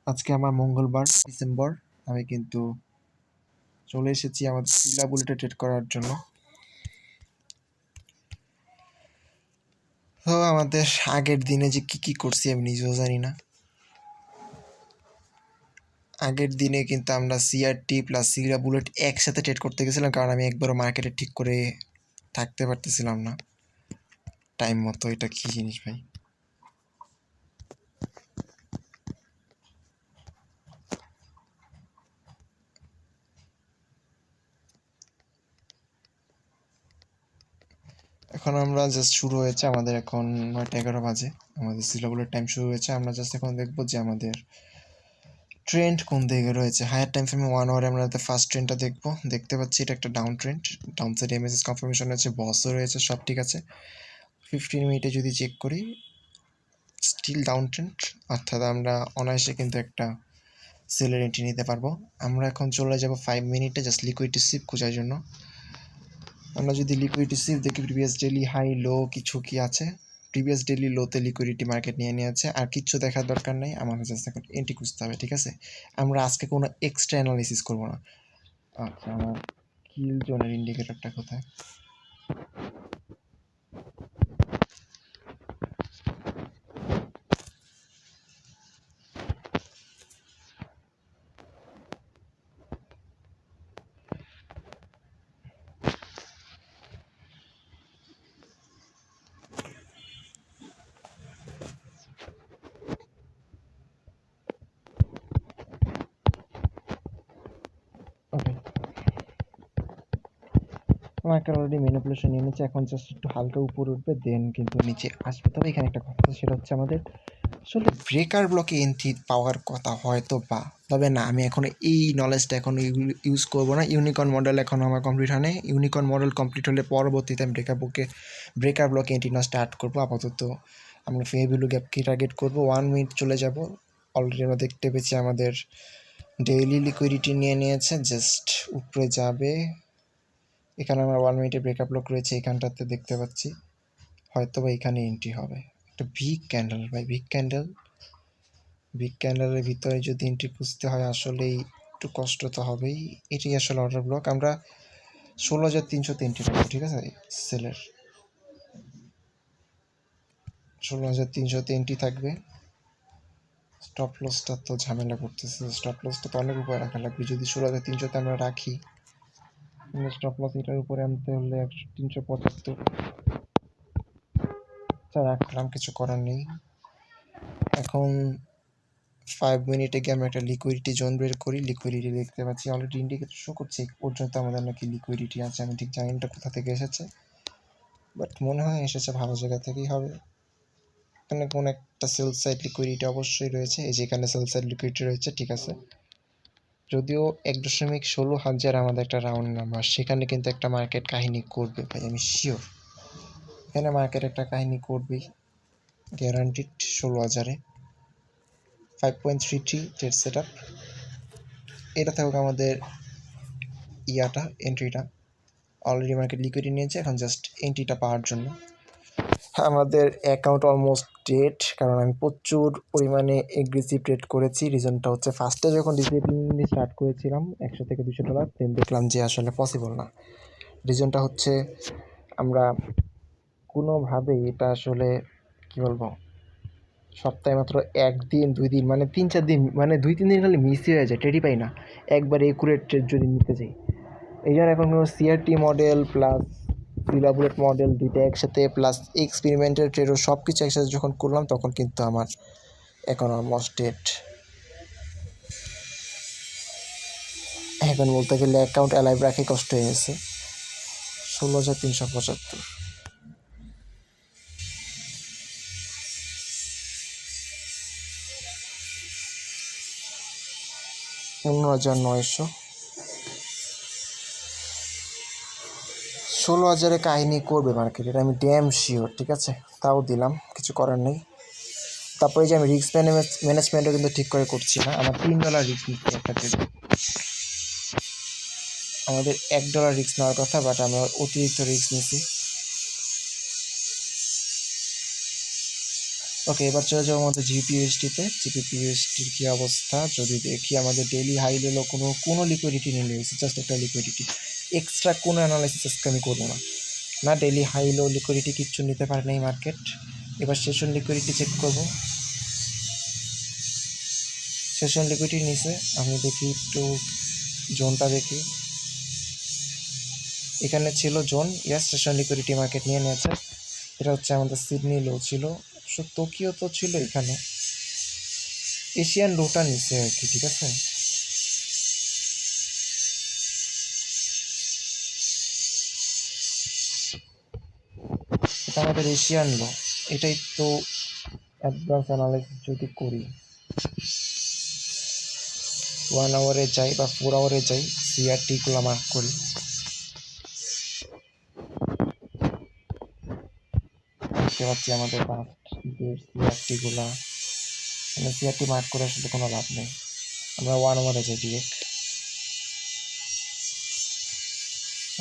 আজকে আমার মঙ্গলবার ডিসেম্বর। আমি কিন্তু চলে এসেছি আমাদের সিলা বুলেটে ট্রেড করার জন্য। তো আমাদের আগের দিনে যে কি করছি আমি নিজেও জানি না। আগের দিনে কিন্তু আমরা সিআরটি প্লাস সিলা বুলেট একসাথে ট্রেড করতে গেছিলাম, কারণ আমি একবারও মার্কেটে ঠিক করে থাকতে পারতেছিলাম না টাইম মতো। এটা কি জিনিস ভাই? এখন আমরা জাস্ট শুরু হয়েছে আমাদের, এখন 9:11 বাজে। আমাদের সিলা বুলেট টাইম শুরু হয়েছে। আমরা জাস্ট এখন দেখবো যে আমাদের ট্রেন্ড কোন দিকে রয়েছে। হায়ার টাইম ফ্রেমে 1 আওয়ারে আমরা ফার্স্ট ট্রেন্ডটা দেখবো। দেখতে পাচ্ছি এটা একটা down trend, down side MSS confirmation আছে, বসও রয়েছে, সব ঠিক আছে। 15 মিনিটে যদি চেক করি, স্টিল ডাউন ট্রেন্ড, অর্থাৎ আমরা অনায়াসে কিন্তু একটা সেলের এন্ট্রি নিতে পারবো। আমরা এখন চলে যাব 5 মিনিটে জাস্ট লিকুইডিটি সিপ খোঁজার জন্য। আমরা যদি লিকুইডিটি সিপ দেখি, প্রিভিয়াস ডেইলি হাই লো কিছু কি আছে। প্রিভিয়াস ডেইলি লোতে লিকুইডিটি মার্কেট নিয়ে নিয়েছে, আর কিচ্ছু দেখার দরকার নেই। আমার জাস্ট এখন এন্ট্রি খুঁজতে হবে, ঠিক আছে? আমরা আজকে কোনো এক্সট্রা অ্যানালাইসিস করবো না। আচ্ছা, আমার কিল জোনের ইন্ডিকেটরটা কোথায়? ওকে, মার্কেট অলরেডি ম্যানিপুলেশন নিয়ে নিচ্ছে। এখন জাস্ট একটু হালকা উপরে উঠবে, দেন কিন্তু নিচে আসবে। তবে এখানে একটা কথা, সেটা হচ্ছে আমাদের আসলে ব্রেকার ব্লকে এন্ট্রি পাওয়ার কথা হয়তো বা, তবে না, আমি এখন এই নলেজটা এখন ইউজ করবো না। ইউনিকর্ন মডেল এখন আমার কমপ্লিট হয় না। ইউনিকর্ন মডেল কমপ্লিট হলে পরবর্তীতে আমি ব্রেকার ব্লকে এন্ট্রি না স্টার্ট করবো। আপাতত আমরা ফে ভ্যালু গ্যাপকে টার্গেট করবো। 1 মিনিট চলে যাব। অলরেডি আমরা দেখতে পেয়েছি আমাদের ডেইলি লিকুইডিটি নিয়ে নিয়েছে, জাস্ট উপরে যাবে। এখানে আমার 1 মিনিটে ব্রেকআপ ব্লক রয়েছে, এখানটাতে দেখতে পাচ্ছি। হয়তো বা এখানে এন্ট্রি হবে একটা বিগ ক্যান্ডেল ভাই, বিগ ক্যান্ডেল। বিগ ক্যান্ডেলের ভিতরে যদি এন্ট্রি খুঁজতে হয় আসলেই একটু কষ্ট তো হবেই। এটি আসলে অর্ডার ব্লক। আমরা 16,300 এন্ট্রি পাবো, ঠিক আছে? সেলের 16,300 এন্ট্রি থাকবে। স্টপ লসটা তো ঝামেলা করতেছে, স্টপ লসটা তো অনেক উপরে রাখা লাগবে। যদি 16,300 আমরা রাখি, স্টপ লস এটার উপরে আনতে হলে 375। রাখলাম, কিছু করার নেই। এখন 5 মিনিটে গিয়ে আমরা একটা লিকুইডিটি জোন বের করি। লিকুইডিটি দেখতে পাচ্ছি অলরেডি ইন্ডিকেটর শো করছে এই পর্যন্ত আমাদের নাকি লিকুইডিটি আছে। আমি ঠিক জানি না কোথা থেকে এসেছে, বাট মনে হয় এসেছে ভালো জায়গা থেকেই হবে। এখানে কোন একটা সেল সাইড লিকুইডিটি অবশ্যই রয়েছে। এই যে এখানে সেল সাইড লিকুইডিটি রয়েছে, ঠিক আছে। যদিও 1.16,000 আমাদের একটা রাউন্ড নাম্বার, সেখানে কিন্তু একটা মার্কেট কাহিনী করবে ভাই, আমি শিওর। এখানে মার্কেট একটা কাহিনী করবেই, গ্যারান্টিড। 16,000-এ 5.33 trade set up. এটা থাকুক আমাদের ইয়াটা, এন্ট্রিটা। অলরেডি মার্কেট লিকুইডিটি নিয়েছে, এখন জাস্ট এন্ট্রিটা পাওয়ার জন্য। আমাদের অ্যাকাউন্ট অলমোস্ট ডেড, কারণ আমি প্রচুর পরিমাণে এগ্রেসিভ ট্রেড করেছি। রিজনটা হচ্ছে ফার্স্টে যখন ডিসিপ্লিন স্টার্ট করেছিলাম $100 থেকে $200, দেন দেখলাম যে আসলে পসিবল না। রিজনটা হচ্ছে আমরা কোনোভাবেই এটা আসলে কি বলবো, সপ্তাহে মাত্র 1 দিন 2 দিন, মানে 3-4 দিন, মানে 2-3 দিন খালি মিসই হয়ে যায়, ট্রেডই পাই না একবার একুরেট ট্রেড যদি নিতে চাই। এই জন্য এখন সিআরটি মডেল প্লাস সিলা বুলেট মডেল দুইটা একসাথে, প্লাস এক্সপেরিমেন্টাল ট্রেডও সব কিছু একসাথে যখন করলাম, তখন কিন্তু আমার এখন অলমোস্ট ডেট। এখন বলতে গেলে অ্যাকাউন্ট অ্যালাইভ রাখি কষ্ট হয়ে গেছে। 16,375, 15,900, 16,000-এ কাহিনী করবে মার্কেট, এটা আমি ড্যাম শিওর, ঠিক আছে? তাও দিলাম, কিছু করার নেই। তারপরে যে আমি রিস্ক ম্যানেজমেন্টও কিন্তু ঠিক করে করছি না। আমার $3 রিস্ক নিচ্ছি একটা ট্রেড। আমাদের $1 রিস্ক নেওয়ার কথা, বাট আমরা অতিরিক্ত রিস্ক নিছি। ওকে, এবার চলে যাবো আমাদের জিপিইউএসডিতে। জিপিইউএসডির কী অবস্থা যদি দেখি, আমাদের ডেইলি হাই লেলো কোনো লিকুইডিটি নিয়ে রয়েছে, জাস্ট একটা লিকুইডিটি, এক্সট্রা কোনো অ্যানালাইসিস আজকে আমি করবো না। না, ডেইলি হাই লো লিকুইডিটি কিচ্ছু নিতে পারে না এই মার্কেট। এবার সেশন লিকুইডিটি চেক করব। সেশন লিকুইডিটি নিচে আমি দেখি একটু জোনটা দেখি, এখানে ছিল জোন, ইয়াস সেশন লিকুইডিটি মার্কেট নিয়ে নিয়েছে। এটা হচ্ছে আমাদের সিডনি লো ছিল, টোকিও তো ছিল এখানে, এশিয়ান লোটা নিচে আর কি, ঠিক আছে। এটা আমাদের এশিয়ান লো, এটাই তো অ্যাডভান্স অ্যানালাইসিস যদি করি, 1 আওয়ারে যাই বা 4 আওয়ারে যাই, সিআরটিগুলো মার্ক করি, দেখতে পাচ্ছি আমাদের সিআরটিগুলা, মানে সিআরটি মার্ক করে আসলে কোনো লাভ নেই। আমরা 1 আওয়ারে যাই ডিরেক্ট।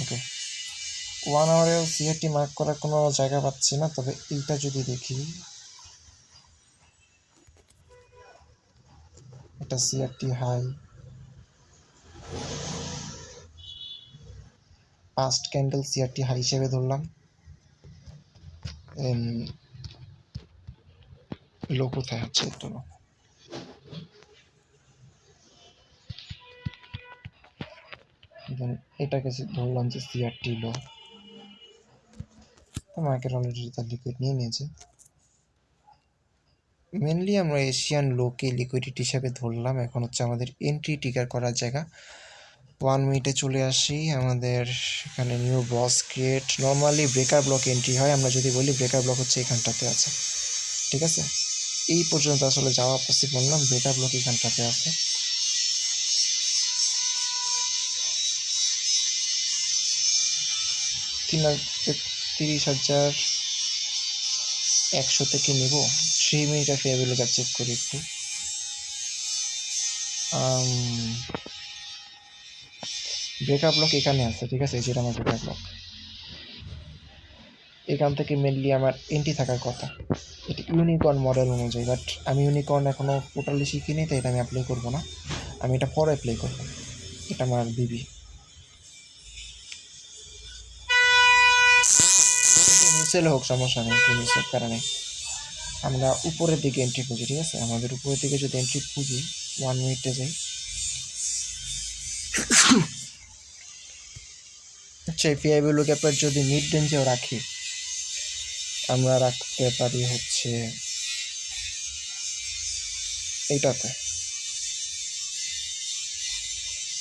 ওকে, 1 আওয়ারেও সিআরটি মার্ক করার কোনো জায়গা পাচ্ছি না, তবে এইটা যদি দেখি, এটা CRT high, past candle CRT high হিসেবে ধরলাম। লো কোথায় আছে একটু, এটাকে ধরলাম যে সিআরটি লো, তো মার্কেট অলরেডি তার লিকুইড নিয়ে নিয়েছে। মেনলি আমরা এশিয়ান লোকে লিকুইডিটি হিসাবে ধরলাম। এখন হচ্ছে আমাদের এন্ট্রি ট্রিগার করার জায়গা। 1 মিনিটে চলে আসি, আমাদের এখানে নিউ বস create, normally breaker block entry হয়, আমরা যদি বলি ব্রেকার ব্লক হচ্ছে এখানটাতে আছে, ঠিক আছে। এই পর্যন্ত আসলে যাওয়া পসিবল না, ব্রেকার ব্লক এখানটাতে আছে। $30,100 থেকে নেব। 3 মিনিট ফেয়ারভ্যালু গ্যাপ চেক করি একটু। ব্রেকআপ ব্লক এখানে আছে, ঠিক আছে, যেটা আমার ব্রেকআপ ব্লক, এখান থেকে মেনলি আমার এন্ট্রি থাকার কথা। এটা ইউনিকর্ন মডেল অনুযায়ী, বাট আমি ইউনিকর্ন এখনও টোটালি শিখিনি, তাই এটা আমি অ্যাপ্লাই করবো না, আমি এটা পরে অ্যাপ্লাই করবো। এটা আমার বিবি মিসেল হোক, সমস্যা নেই, একটু মিস হোক, কারণে আমরা উপরের দিকে এন্ট্রি খুঁজি, ঠিক আছে। আমাদের উপরের দিকে যদি এন্ট্রি খুঁজি, 1 মিনিটে যাই, আচ্ছা, পিআইবিএল ক্যাপের যদি মিড রেঞ্জেও রাখি, আমরা রাখতে পারি হচ্ছে এইটাতে,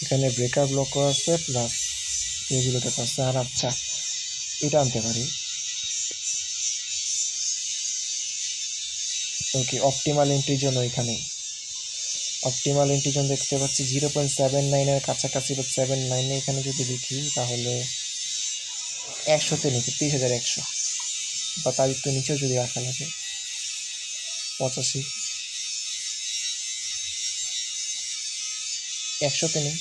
এখানে ব্রেকার ব্লকও আছে প্লাস পিআইবিএল ক্যাপ আছে, আর আচ্ছা এটা আনতে পারি। ওকে, অপটিমাল এন্ট্রির জন্য এখানে অপটিমাল এন্ট্রির জন্য দেখতে পাচ্ছি 0.79-এর কাছাকাছি বা 79, এখানে যদি লিখি তাহলে 100তে নিচে 30,100, বা তার একটু নিচেও যদি রাখা লাগে 85, 100তে নেই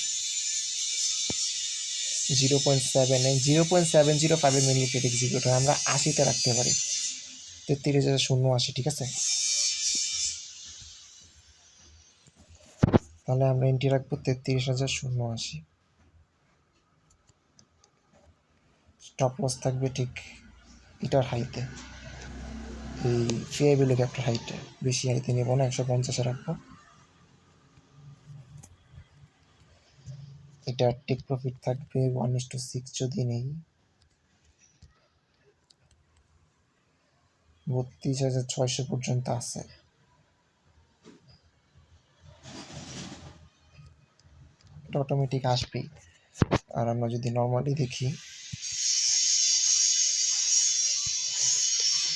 0.705 মিলি এক্সিকিউট হয়, আমরা 80তে রাখতে পারি, 33,080, ঠিক আছে। তাহলে আমরা এন্ট্রি রাখবো 33,080, স্টপ লস থাকবে ঠিক এটার হাইতে, এই পিআইবিএল ক্যাপটার হাইটে, বেশি হাইতে নেবো না, 150-এ রাখবো। এটা টেক প্রফিট থাকবে 1:6 যদি নেই, 32,600 পর্যন্ত আছে। এটা অটোমেটিক আসবেই। আর আমরা যদি নর্মালি দেখি,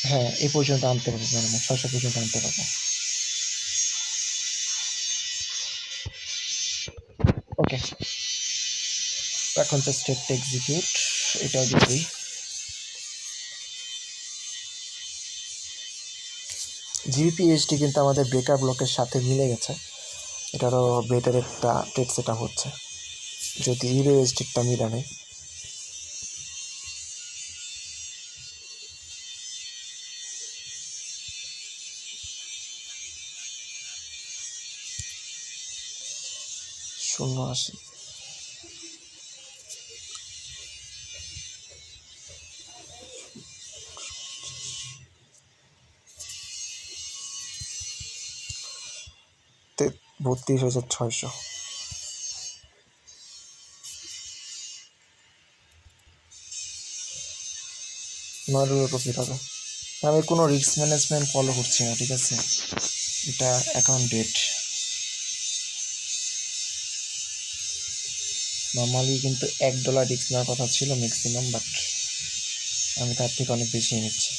হ্যাঁ এই পর্যন্ত আনতে পারবো, মানে 600 পর্যন্ত আনতে পারবো। ওকে, এখন জাস্ট একটা এক্সিকিউট, এটাও দিবি। জিপিএসটি কিন্তু আমাদের ব্রেকার ব্লকের সাথে মিলে গেছে, এটারও বেটার একটা ট্রেড সেটা হচ্ছে, যদি ইউএসডিটা মিলে নেই। 080 32,600 9 প্রফিট হবে। আমি কোনো রিস্ক ম্যানেজমেন্ট ফলো করছি না, ঠিক আছে, এটা অ্যাকাউন্ট ডেট। নর্মালি কিন্তু $1 রিস্ক নেওয়ার কথা ছিল ম্যাক্সিমাম, বাট আমি তার থেকে অনেক বেশি নিচ্ছি।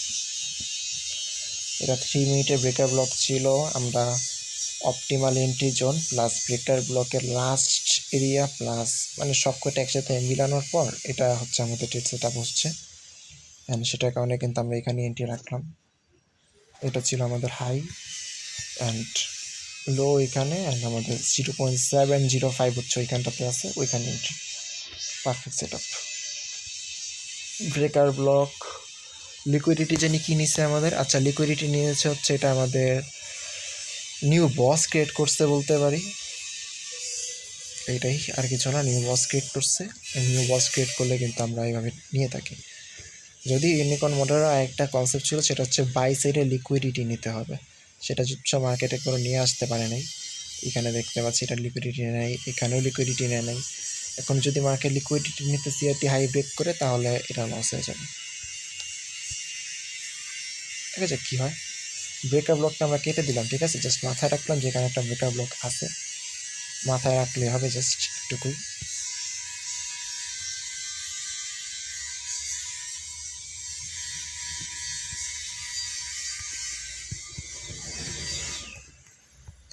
এটা 3 মিনিটের ব্রেকার ব্লক ছিল। আমরা optimal entry zone plus breaker ব্লকের লাস্ট এরিয়া প্লাস মানে সব কটা একসাথে মিলানোর পর এটা হচ্ছে আমাদের ট্রেড সেট আপ হচ্ছে, অ্যান্ড সেটার কারণে কিন্তু আমরা এখানে এন্ট্রি রাখলাম। এটা ছিল আমাদের হাই অ্যান্ড লো এখানে, অ্যান্ড আমাদের 0.705 হচ্ছে ওইখানটাতে আছে, ওইখানে entry. Perfect set up. Breaker block liquidity জানি কি নিচ্ছে আমাদের। আচ্ছা, লিকুইডিটি নিয়েছে হচ্ছে এটা আমাদের নিউ বস ক্রিয়েট করছে বলতে পারি, এইটাই আর কিছু না। নিউ বস ক্রিয়েট করছে, নিউ বস ক্রিয়েট করলে কিন্তু আমরা এইভাবে নিয়ে থাকি। যদি ইউনিকর্ন মডেলের একটা কনসেপ্ট ছিল, সেটা হচ্ছে বাই সাইডে লিকুইডিটি নিতে হবে, সেটা সব মার্কেটে করে নিয়ে আসতে পারে নাই। এখানে দেখতে পাচ্ছি এটা লিকুইডিটি নেয়, এখানেও লিকুইডিটি নেয় নাই। এখন যদি মার্কেট লিকুইডিটি নিতে সিআরটি হাই ব্রেক করে তাহলে এটা লস হয়ে যাবে। ঠিক আছে, কী হয়, ব্রেকার ব্লকটা আমরা কেটে দিলাম, ঠিক আছে, জাস্ট মাথায় রাখলাম যেখানে একটা ব্রেকার ব্লক আছে, মাথায় রাখলে হবে জাস্ট একটুকুই।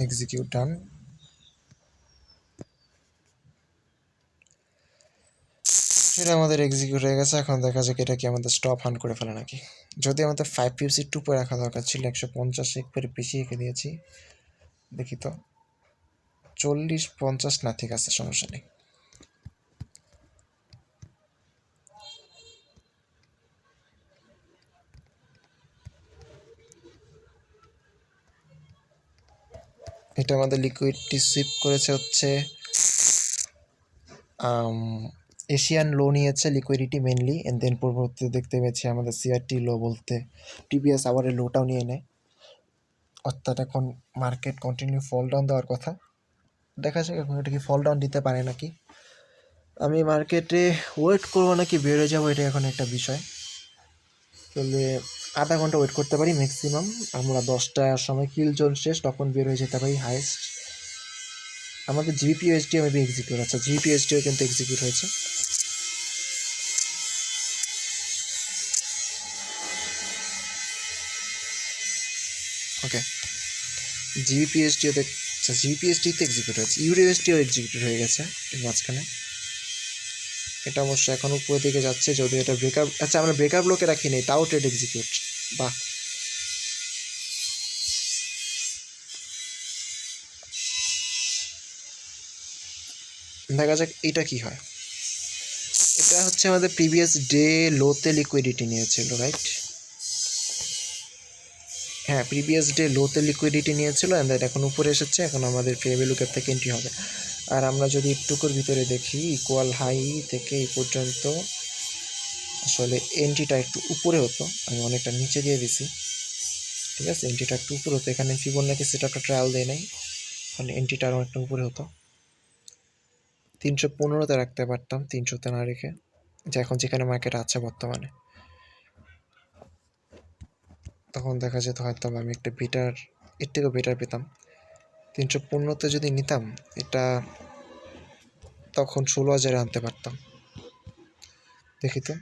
এক্সিকিউট ডান। সেটা আমাদের এক্সিকিউট হয়ে গেছে। এখন দেখা যাক এটা কি আমাদের স্টপ হান্ট করে ফেলে নাকি। যদি আমাদের 5 পিউসি 2 পরে রাখা দরকার ছিল, 150 একবারে বেশি রেখে দিয়েছি। দেখি তো 40-50 না, ঠিক আছে, সমস্যা নেই। এটা আমাদের লিকুইডটি সুইপ করেছে হচ্ছে এশিয়ান লো নিয়েছে লিকুইডিটি মেনলি, এন্ড দেন পরবর্তীতে দেখতে পেয়েছি আমাদের সিআরটি লো বলতে প্রিভিয়াস আওয়ারের লোটাও নিয়ে নেয়। অর্থাৎ এখন মার্কেট কন্টিনিউ ফল ডাউন দেওয়ার কথা। দেখা যাক এখন এটা কি ফল ডাউন দিতে পারে নাকি। আমি মার্কেটে ওয়েট করবো নাকি বেড়ে যাবো, এটা এখন একটা বিষয়। তাহলে আধা ঘন্টা ওয়েট করতে পারি ম্যাক্সিমাম। আমরা 10টার সময় কিল জোন শেষ, তখন বের হয়ে যেতে পারি হাইয়েস্ট। আমাদের জিপিএসডিও মেবি এক্সিকিউট, আচ্ছা জিপিএসডিও কিন্তু এক্সিকিউট হয়েছে। ওকে, জিপিএসডিও আচ্ছা জিপিএসডিতে এক্সিকিউট হয়েছে, ইউডিএসডিও এক্সিকিউট হয়ে গেছে মাঝখানে। এটা অবশ্য এখন উপরের দিকে যাচ্ছে, যদিও এটা ব্রেকআপ, আচ্ছা আমরা ব্রেকআপ ব্লকে রাখি নেই, তাও ট্রেড এক্সিকিউট, বাহ। দেখা যাক এটা কি হয়। এটা হচ্ছে আমাদের প্রিভিয়াস ডে লোতে লিকুইডিটি নিয়েছিল, রাইট? হ্যাঁ, প্রিভিয়াস ডে লোতে লিকুইডিটি নিয়েছিল, অ্যান্ড এখন উপরে এসেছে। এখন আমাদের ফেয়ার ভ্যালু গ্যাপ থেকে এন্ট্রি হবে। আর আমরা যদি একটুকুর ভিতরে দেখি, ইকুয়াল হাই থেকে এই পর্যন্ত আসলে এন্ট্রিটা একটু উপরে হতো, আমি অনেকটা নিচে দিয়ে দিছি, ঠিক আছে, এন্ট্রিটা একটু উপরে হতো। এখানে ফিবোনাকি সেটআপটা ট্রায়াল দেয় নাই, তাহলে এন্ট্রিটা আরও একটা উপরে হতো। 315-তে রাখতে পারতাম, 300-তে না রেখে, যে এখন যেখানে মার্কেট আছে বর্তমানে। তখন দেখা যেত হয়তো আমি একটা বেটার, এর থেকেও বেটার পেতাম। 315-তে যদি নিতাম এটা, তখন 16,000-এ আনতে পারতাম। দেখি তো,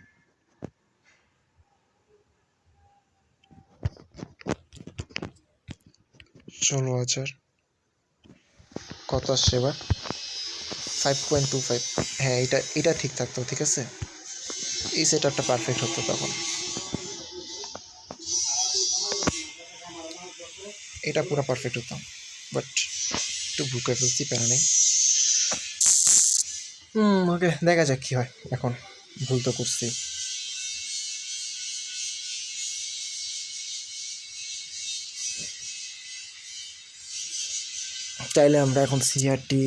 $16,000 কত আসছে এবার? 5.25। হ্যাঁ, এটা ঠিক থাকতো, ঠিক আছে, এই সেটআপটা পারফেক্ট হতো তখন। এটা পুরো পারফেক্ট হতো, বাট একটু ভুল করে ফেলছি, প্যারা নেই। ওকে, দেখা যাক কী হয়। এখন ভুল তো করছি। চাইলে আমরা এখন সিআরটি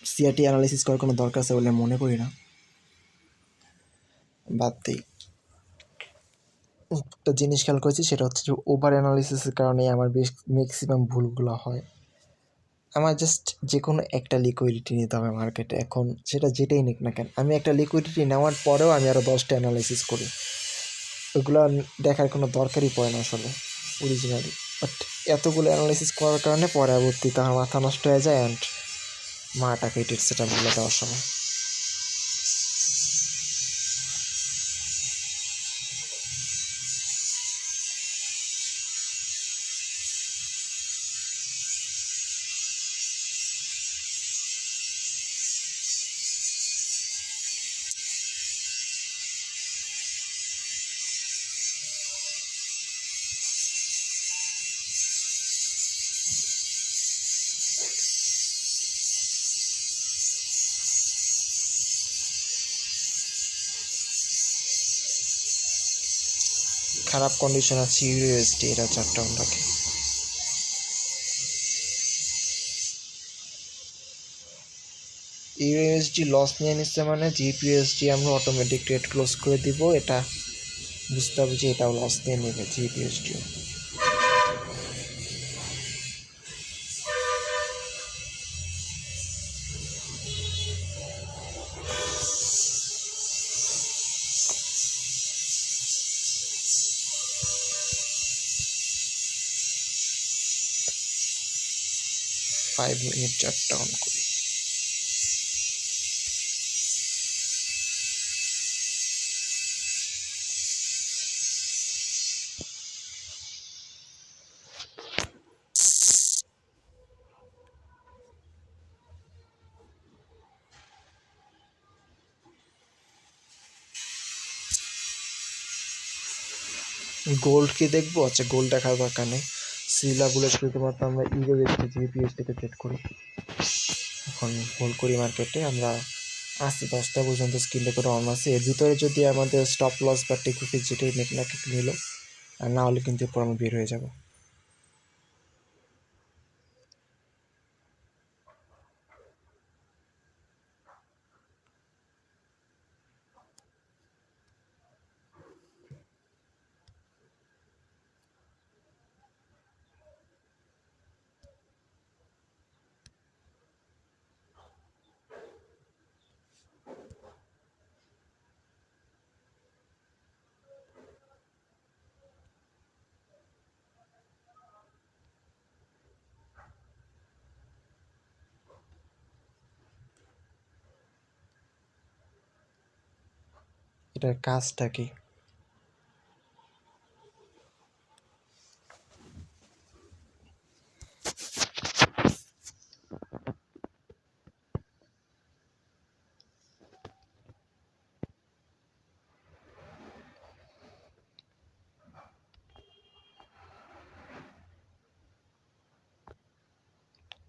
সিআরটি অ্যানালাইসিস করার কোনো দরকার আছে বলে মনে করি না, বাদ দিই। একটা জিনিস খেয়াল করেছি, সেটা হচ্ছে যে ওভার অ্যানালাইসিসের কারণে আমার বেশ ম্যাক্সিমাম ভুলগুলো হয়। আমার জাস্ট যে কোনো একটা লিকুইডিটি নিতে হবে মার্কেটে, এখন সেটা যেটাই নিক না কেন। আমি একটা লিকুইডিটি নেওয়ার পরেও আমি আরও 10টা অ্যানালাইসিস করি, ওগুলো দেখার কোনো দরকারই পড়ে না আসলে অরিজিনালি। বাট এতগুলো অ্যানালাইসিস করার কারণে পরবর্তীতে আমার মাথা নষ্ট হয়ে যায় অ্যান্ড মাটাকে এটির সেটা বলে দেওয়ার সময়। খারাপ কন্ডিশন আছে ইউএসডি, এটা 4 ডাউন রাখে। ইউএসডি লস নিয়ে নিচ্ছে মানে জিপিএসডি আমরা অটোমেটিক ট্রেড ক্লোজ করে দিব, এটা বুঝতে হবে যে এটাও লস নিয়ে নেবে জিপিএসডিও। ফাইভ মিনিট চারটা অন করি। গোল্ড কি দেখবো? আচ্ছা, গোল্ড দেখার দরকার নেই, সিলাগুলো শুধুমাত্র আমরা ইউএসডি জিপিএসডিতে ট্রেড করি। এখন হোল্ড করি মার্কেটে, আমরা আসছি 10টা পর্যন্ত স্ক্রিনটা করে অন আছে। এর ভিতরে যদি আমাদের স্টপ লস বা টেক প্রফিট যেটাই নেক না নিল, আর না হলে কিন্তু এরপর আমি বের হয়ে যাব। এটার কাজটা কি?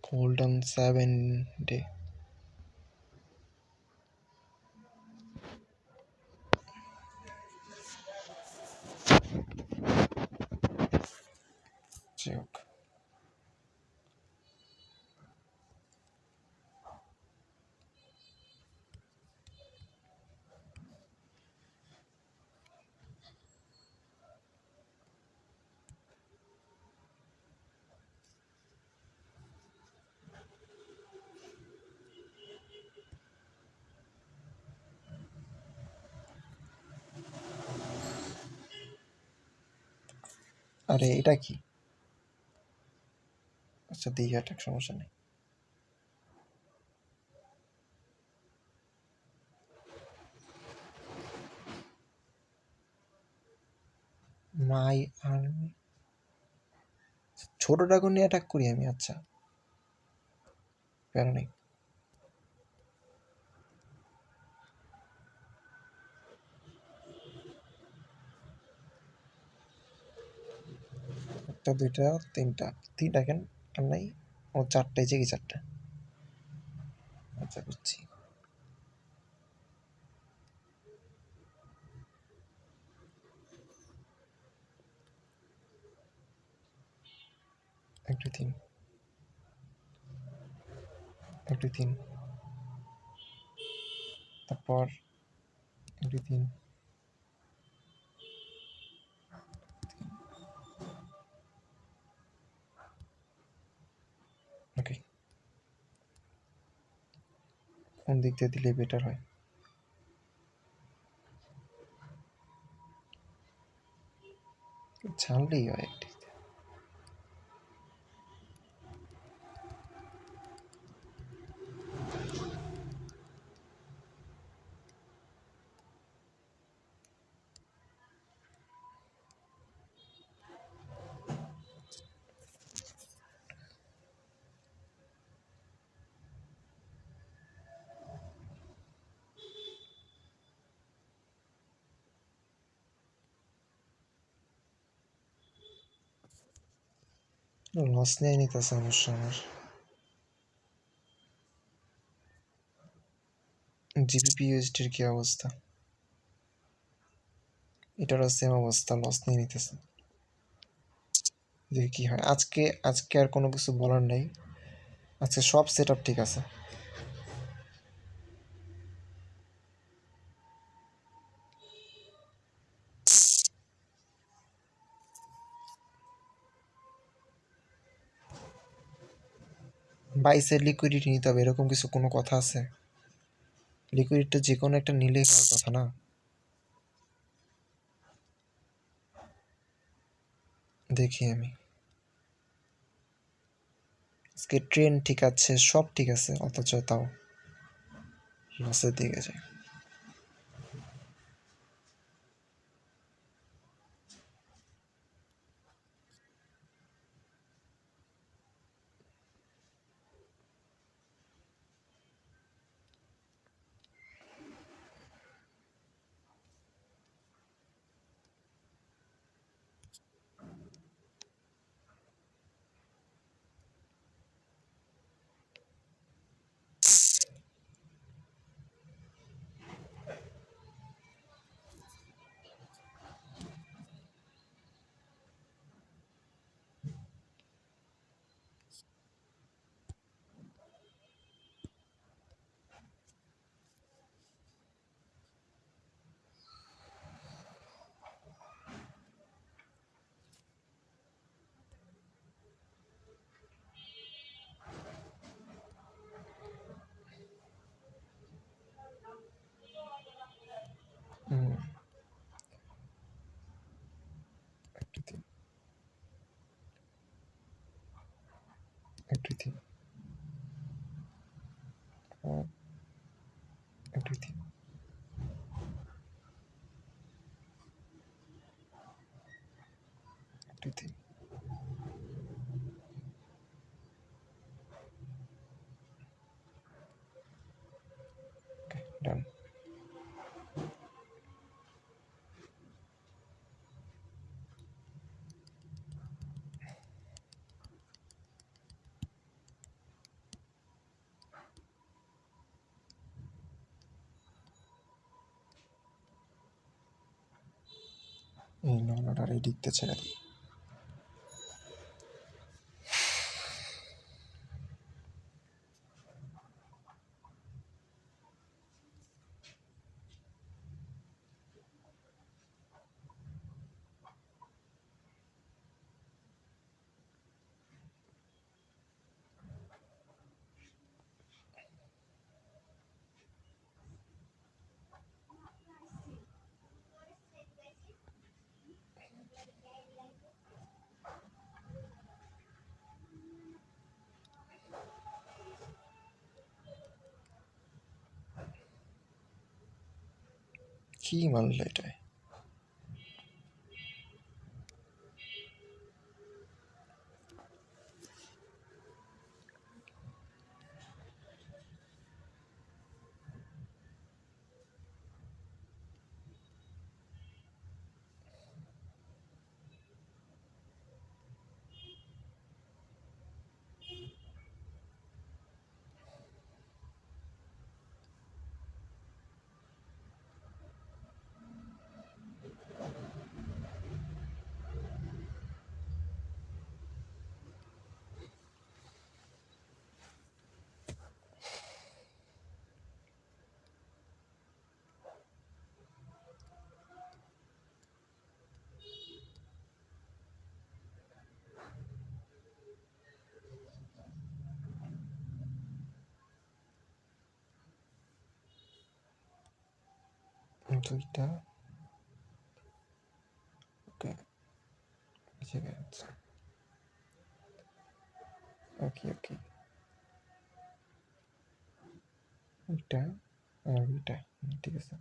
Hold on 7 day. আরে এটা কি? আচ্ছা দেখি, একটা সমস্যা নেই। মাই আর্মি, ছোট ড্রাগন নিয়ে অ্যাটাক করি আমি। আচ্ছা, প্যারা নেই। একটা, দুইটা, তিনটা। তিনটা কেন আর নাই? ও 4টাই, যে কি 4টা? আচ্ছা বুঝছি। একটু তিন, একটু তিন। তারপর এভরিথিং। ওকে, কোন দিক দিয়ে দিলে বেটার হয়? ছাড়লেই হয় একটি। লস নিয়ে নিতেছে অবশ্য আমার। জিবিপি ইউএসডির কি অবস্থা? এটারও সেম অবস্থা, লস নিয়ে নিতেছে। দেখি কি হয়। আজকে আর কোনো কিছু বলার নেই, আজকে সব সেট আপ ঠিক আছে। বাইসের লিকুইডিটি নিতে হবে এরকম কিছু কোনো কথা আছে? লিকুইডিটি যে কোনো একটা নিলেই হওয়ার কথা না? দেখি আমি, আজকে ট্রেন ঠিক আছে, সব ঠিক আছে, অথচ তাও লসের দিকে যায়। everything, everything, everything. Everything. Okay, done. এই নলাটার এই দিকতে ছেড়ে দিই। কি মানলে এটায়? দুইটা ওকে ওকে ওকে ওইটা আর ওইটা ঠিক আছে।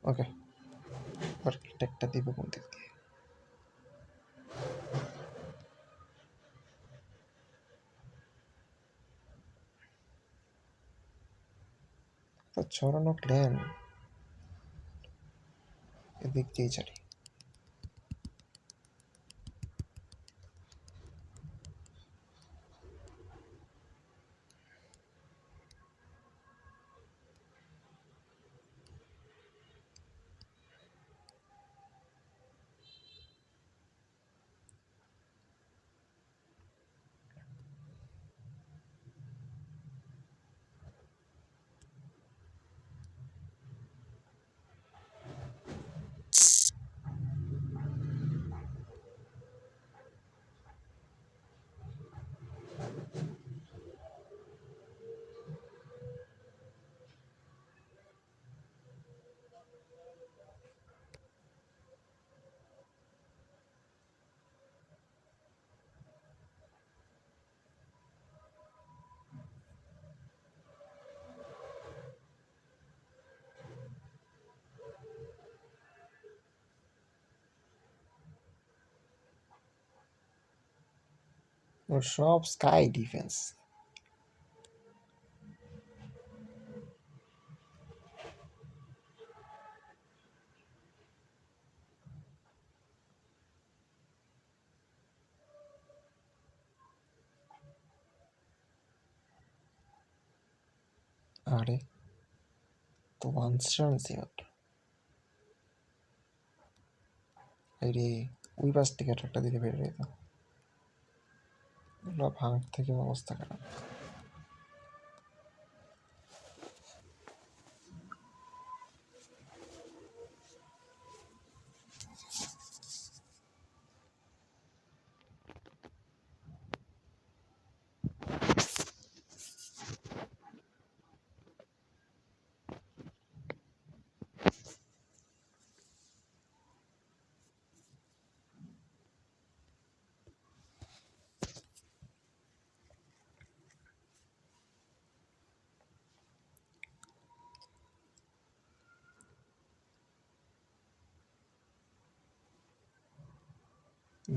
ওকে একটা দিব কোন দিক দিয়ে? তো ছড়ানো প্ল্যান এদিক দিয়ে ছাড়ি। ওর সব স্কাই ডিফেন্স। আরে তো আনসারছি মাত্র। আরে ওই পাশ থেকে একটা দিলে বের হয়ে যেত। ওগুলো ভাঙ থেকে অবস্থা খারাপ।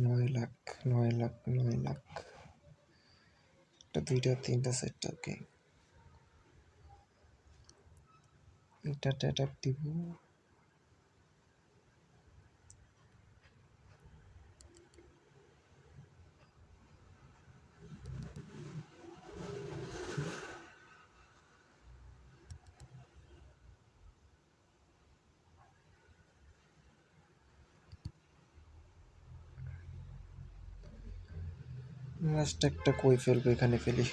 নয় লাখ 9 লাখ 9 লাখ একটা দুইটা তিনটা সেটটা ওকে। এটা ট্যাপ দিব। লাস্ট একটা কই ফেলবো, এখানে ফেলি।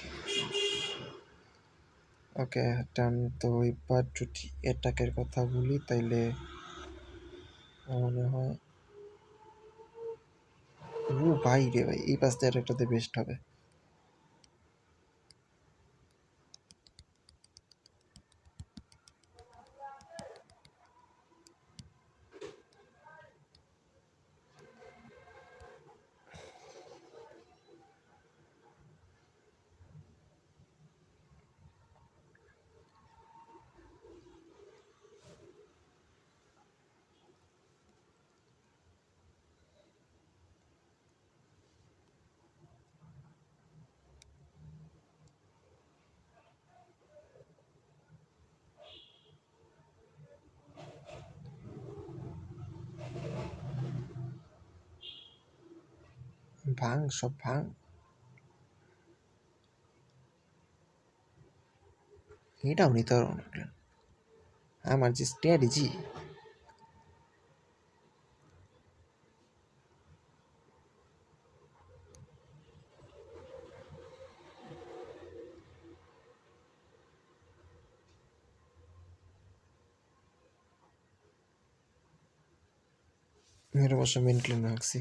ওকে টান। তো এবার যদি অ্যাটাকের কথা বলি তাইলে মনে হয় ও ভাই রে ভাই, এই পাশ দিয়ে একটাতে বেস্ট হবে। ভাঙ সব ভাঙ। এটাও নিতে পারবো না আমার যে স্ট্র্যাটেজি। मेरे অবশ্য মেনটেন রাখছি।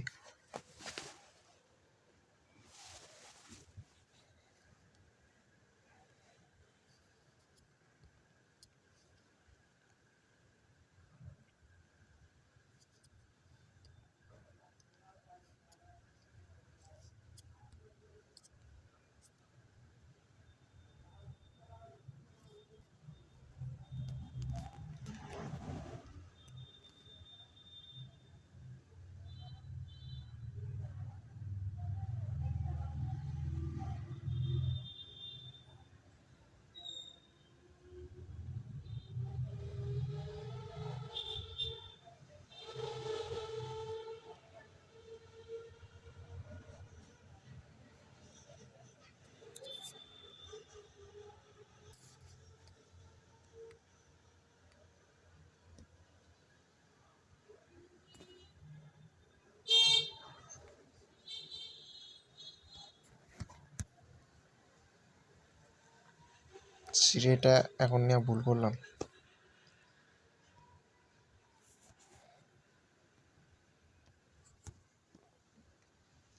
সিরিটা এখন নিয়ে ভুল করলাম।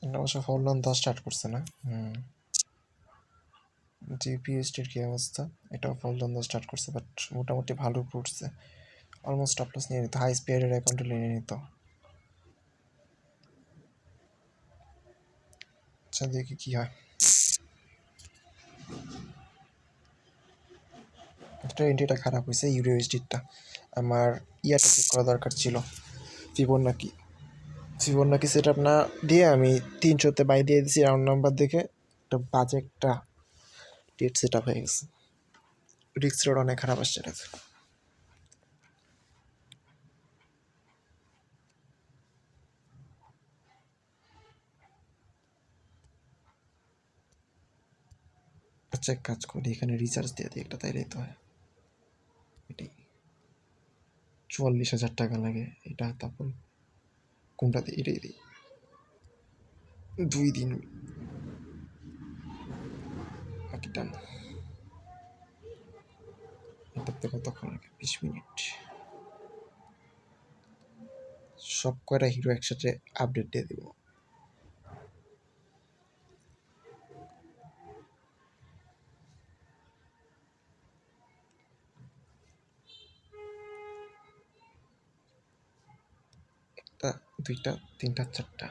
এটা অবশ্য ফলন তো স্টার্ট করছে না। জিপিএসটির কী অবস্থা? এটাও ফলন তো স্টার্ট করছে, বাট মোটামুটি ভালো উঠছে। অলমোস্ট আপলোস নিয়ে নিত, হাই স্পিডের অ্যাকাউন্টে নিয়ে নিত। আচ্ছা দেখি কী হয়। একটা এন্ট্রিটা খারাপ হয়েছে, ইউরোএসডিটা। আমার ইয়াটা চেক করা দরকার ছিল, ফিবোনাকি সেট আপ না দিয়ে আমি 300-তে বাই দিয়ে দিয়েছি রাউন্ড নাম্বার দেখে। একটা বাজে একটা ডেট সেট আপ হয়ে গেছে, রিক্স রেট অনেক খারাপ আসছে এটাতে। আচ্ছা এক কাজ করি, এখানে রিচার্জ দিয়ে দিই একটা, তাইলেই তো হয়। এটাই 44,000 টাকা লাগে এটা, তারপর কোনটা দিই? এটাই দিই। 2 দিন বাকি টান। এটাতে কতক্ষণ লাগে? 20 মিনিট। সব কয়টা হিরো একসাথে আপডেট দিয়ে দিব। একটা, দুইটা, তিনটা, চারটা।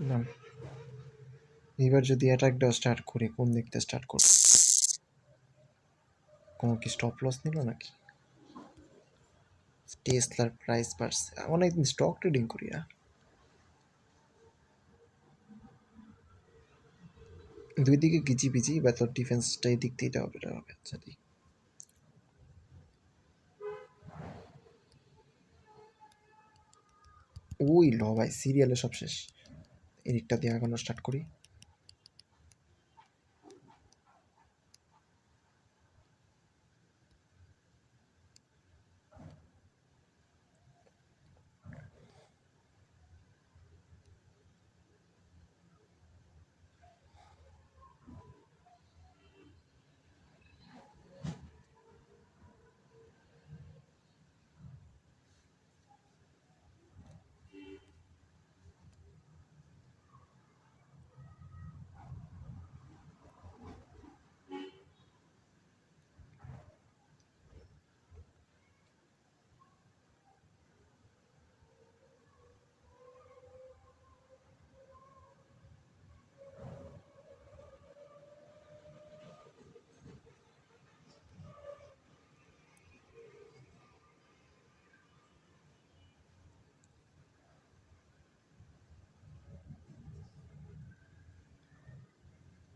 না, এবার যদি অ্যাটাক দেওয়া স্টার্ট করি, কোন দিক থেকে স্টার্ট করব? কোনো কি স্টপ লস নিল নাকি? টেসলার প্রাইস বাড়ছে, অনেকদিন স্টক ট্রেডিং করি না। দুই দিকে গিজি বিজি, বা তোর ডিফেন্সটা এই দিক দিয়ে এটা হবে, এটা হবে। আচ্ছা দিই। ওই ল ভাই, সিরিয়ালে সব শেষ। এদিকটা দিয়ে আগানো স্টার্ট করি।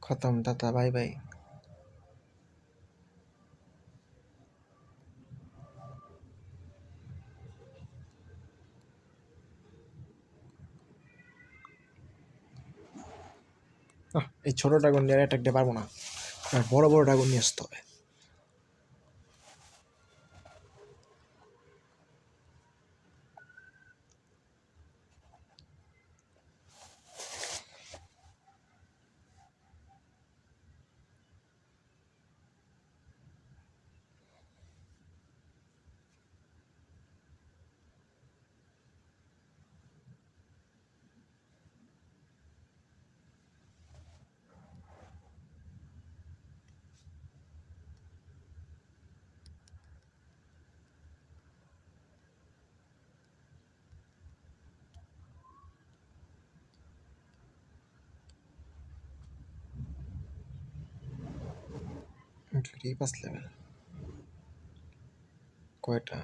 খতম দাদা, বাই বাই। এই ছোট ড্রাগন নিয়ে অ্যাটাক দিতে পারবো না, আর বড় বড় ড্রাগন নিয়ে আসতে হবে। ফ্রি 5 লেভেল কয়টা?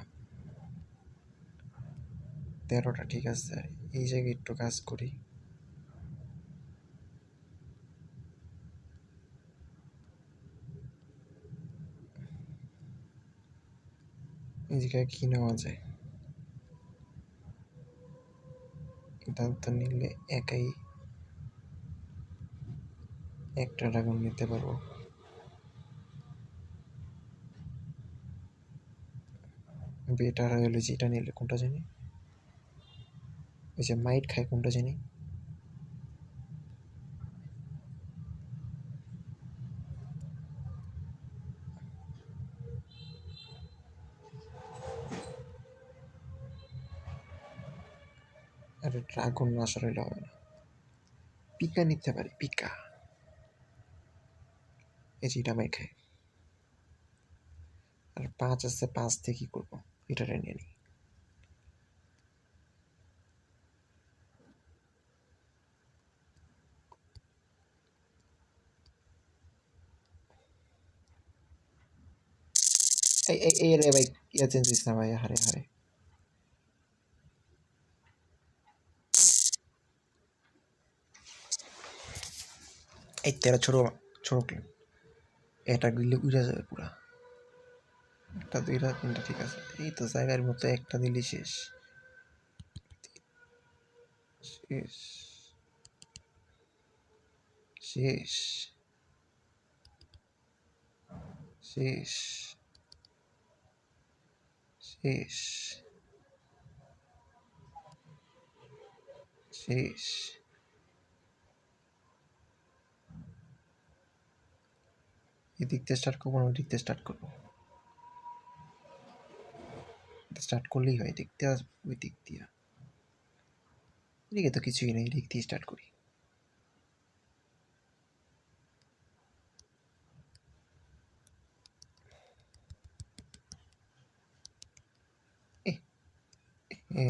13টা, ঠিক আছে। এই জায়গায় একটু কাজ করি। এই জায়গায় কি নেওয়া যায়? এটা তো নিলে একাই একটা ড্রাগন নিতে পারবো। বেটার হলো যে এটা নিলে, কোনটা জানি, ওই যে মাইট খায়, কোনটা জানি, আরে ড্রাগন না আসলে হবে না, পিকা নিতে পারি, পিকা। এই যে এটা মাইট খায়, আর 5 আছে, 5 দিয়ে কি করবো? এটা নিয়ে নিই। এই রে ভাই, ইয়া চেঞ্জ দিস না ভাই, হারে হারে। এই তেরা ছোট ছোট এটা দিলে উড়ে যাবে পুরা। একটা, দুইটা, তিনটা, ঠিক আছে। এই তো জায়গার মতো একটা দিলি শেষ। শেষ শেষ শেষ শেষ শেষ। এদিক দিয়ে স্টার্ট করবো না ওই দিক দিয়ে স্টার্ট করবো? স্টার্ট করলেই হয়, এদিক দিয়ে ওই দিক দিয়ে। এদিকে তো কিছুই নেই, এদিক দিয়ে স্টার্ট করি। এ এ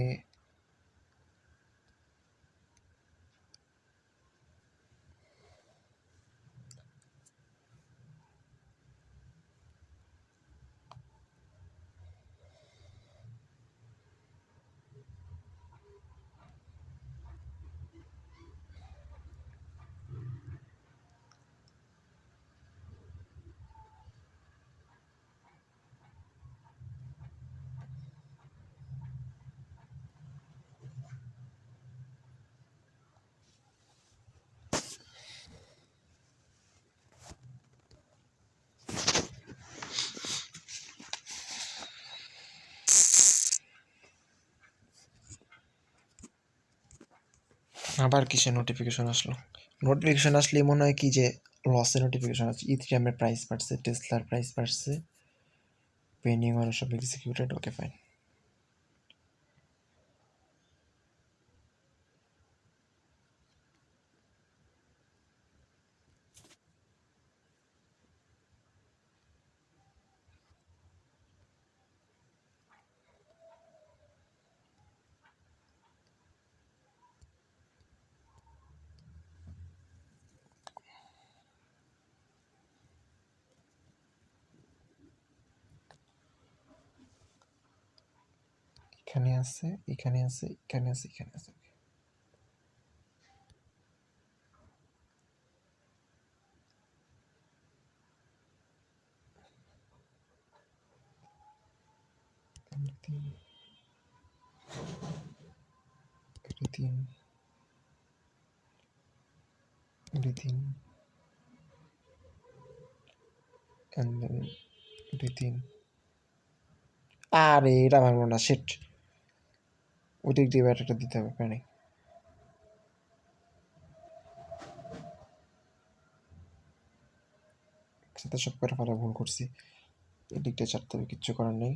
আবার কিসের নোটিফিকেশন আসলো? নোটিফিকেশন আসলে মনে হয় কি যে লসের নোটিফিকেশন আছে। ইথিরিয়ামের প্রাইস বাড়ছে, টেসলার প্রাইস বাড়ছে, পেন্ডিং আর সব এক্সিকিউটেড। Okay fine. এখানে আছে, এখানে আছে, এখানে আছে, এখানে আছে। তিন, তিন, দুই তিন and then দুই তিন। আরে এটা ভাঙলো না, সেট ওই দিক দিয়ে ব্যাটারটা দিতে হবে, প্যানে সাথে সব করে ফেলা ভুল করছি, এই দিকটা ছাড়তে হবে, কিচ্ছু করার নেই।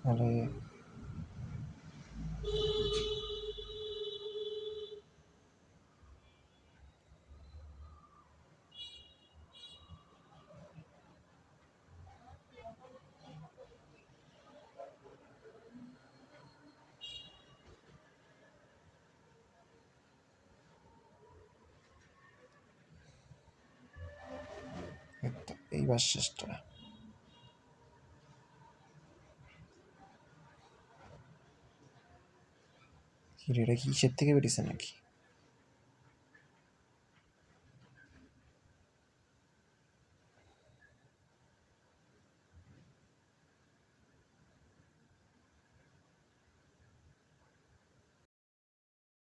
তাহলে এইবার শেষটা কি রে, এটা কি হিসেব থেকে বেরিয়েছে নাকি?